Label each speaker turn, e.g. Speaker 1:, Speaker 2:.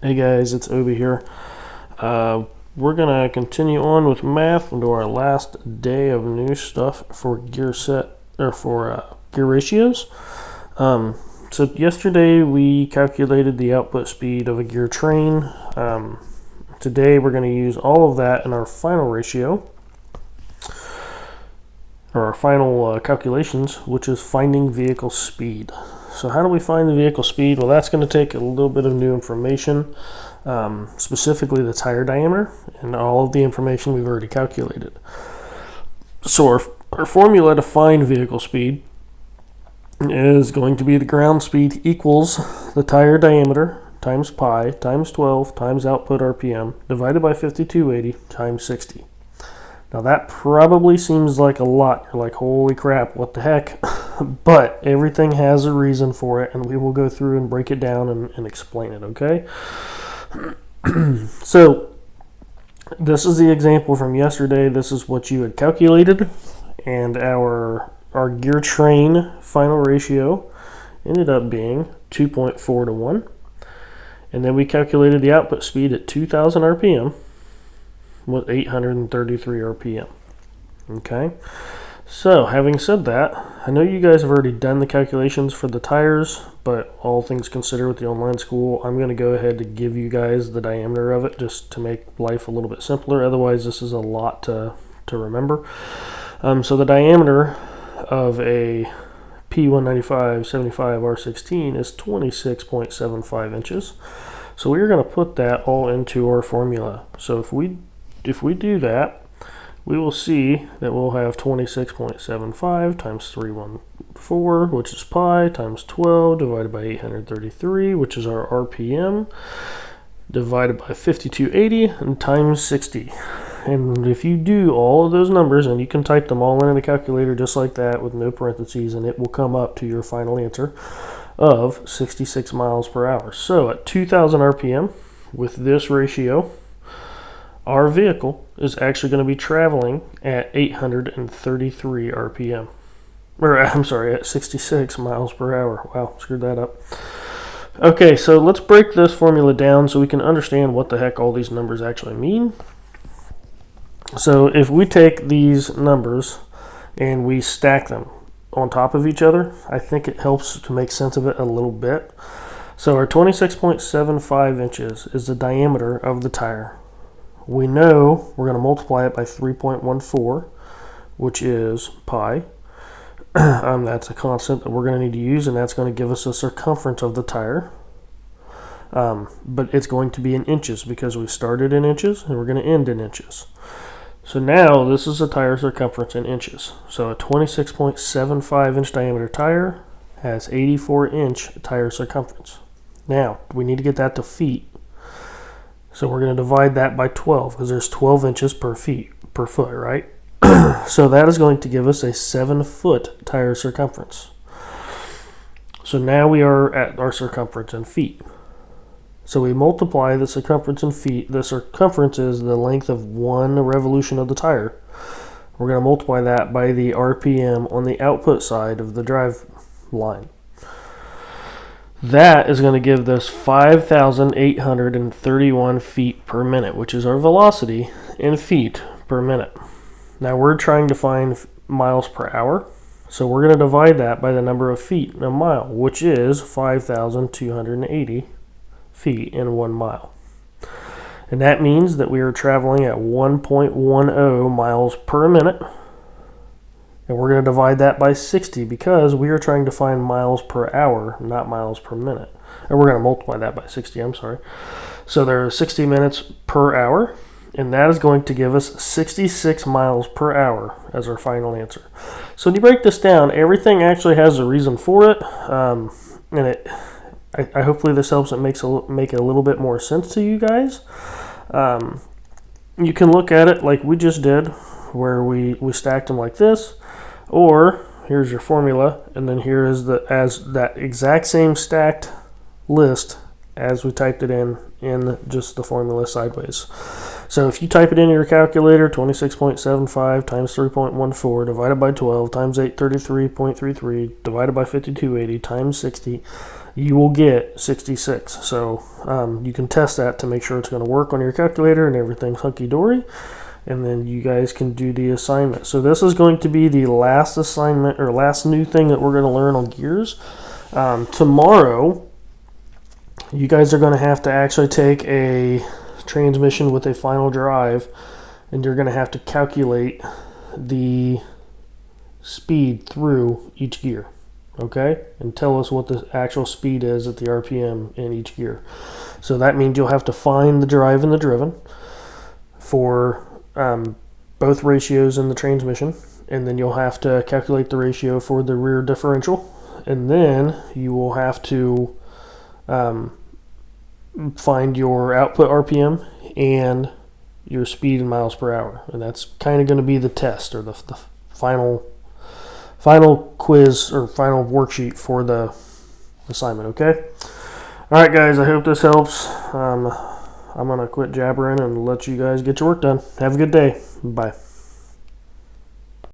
Speaker 1: Hey guys, it's Obi here. We're gonna continue on with math into our last day of new stuff for gear gear ratios. So yesterday we calculated the output speed of a gear train. Today we're going to use all of that in our final ratio, or our final calculations, which is finding vehicle speed. So how do we find the vehicle speed? Well, that's going to take a little bit of new information, specifically the tire diameter and all of the information we've already calculated. So our formula to find vehicle speed is going to be the ground speed equals the tire diameter times pi times 12 times output RPM divided by 5280 times 60. Now that probably seems like a lot. You're like, holy crap, what the heck? But everything has a reason for it, and we will go through and break it down and explain it, okay? So this is the example from yesterday. This is what you had calculated, and our gear train final ratio ended up being 2.4 to 1. And then we calculated the output speed at 2,000 RPM with 833 RPM. Okay, so having said that, I know you guys have already done the calculations for the tires, but all things considered with the online school, I'm going to go ahead to give you guys the diameter of it just to make life a little bit simpler. Otherwise, this is a lot to remember. So the diameter of a P195/75 R16 is 26.75 inches. So we're going to put that all into our formula. So if we do that, we will see that we'll have 26.75 times 314, which is pi, times 12 divided by 833, which is our RPM, divided by 5280 and times 60. And if you do all of those numbers, and you can type them all into the calculator just like that with no parentheses, and it will come up to your final answer of 66 miles per hour. So at 2,000 RPM with this ratio, our vehicle is actually going to be traveling at 833 RPM. Or I'm sorry, at 66 miles per hour. Wow, screwed that up. Okay, so let's break this formula down so we can understand what the heck all these numbers actually mean. So if we take these numbers and we stack them on top of each other, I think it helps to make sense of it a little bit. So our 26.75 inches is the diameter of the tire. We know we're going to multiply it by 3.14, which is pi. That's a constant that we're going to need to use, and that's going to give us the circumference of the tire. But it's going to be in inches because we started in inches and we're going to end in inches. So now this is the tire circumference in inches. So a 26.75 inch diameter tire has 84 inch tire circumference. Now we need to get that to feet. So we're going to divide that by 12 because there's 12 inches per foot, right? So that is going to give us a 7-foot tire circumference. So now we are at our circumference in feet. So we multiply the circumference in feet. The circumference is the length of one revolution of the tire. We're going to multiply that by the RPM on the output side of the drive line. That is going to give us 5,831 feet per minute, which is our velocity in feet per minute. Now we're trying to find miles per hour, so we're going to divide that by the number of feet in a mile, which is 5,280 feet in 1 mile. And that means that we are traveling at 1.10 miles per minute. And we're going to divide that by 60 because we are trying to find miles per hour, not miles per minute. And we're going to multiply that by 60, I'm sorry. So there are 60 minutes per hour, and that is going to give us 66 miles per hour as our final answer. So when you break this down, everything actually has a reason for it. And I hopefully this helps it make it a little bit more sense to you guys. You can look at it like we just did, where we stacked them like this, or here's your formula, and then here is that exact same stacked list as we typed it in just the formula sideways. So if you type it in your calculator, 26.75 times 3.14 divided by 12 times 833.33 divided by 5280 times 60, you will get 66. So you can test that to make sure it's going to work on your calculator and everything's hunky-dory. And then you guys can do the assignment. So this is going to be the last assignment or last new thing that we're going to learn on gears. Tomorrow, you guys are going to have to actually take a transmission with a final drive, and you're going to have to calculate the speed through each gear, okay? And tell us what the actual speed is at the RPM in each gear. So that means you'll have to find the drive and the driven for both ratios in the transmission, and then you'll have to calculate the ratio for the rear differential, and then you will have to find your output RPM and your speed in miles per hour, and that's kind of going to be the test or the final quiz or final worksheet for the assignment. Okay. All right, guys. I hope this helps. I'm going to quit jabbering and let you guys get your work done. Have a good day. Bye.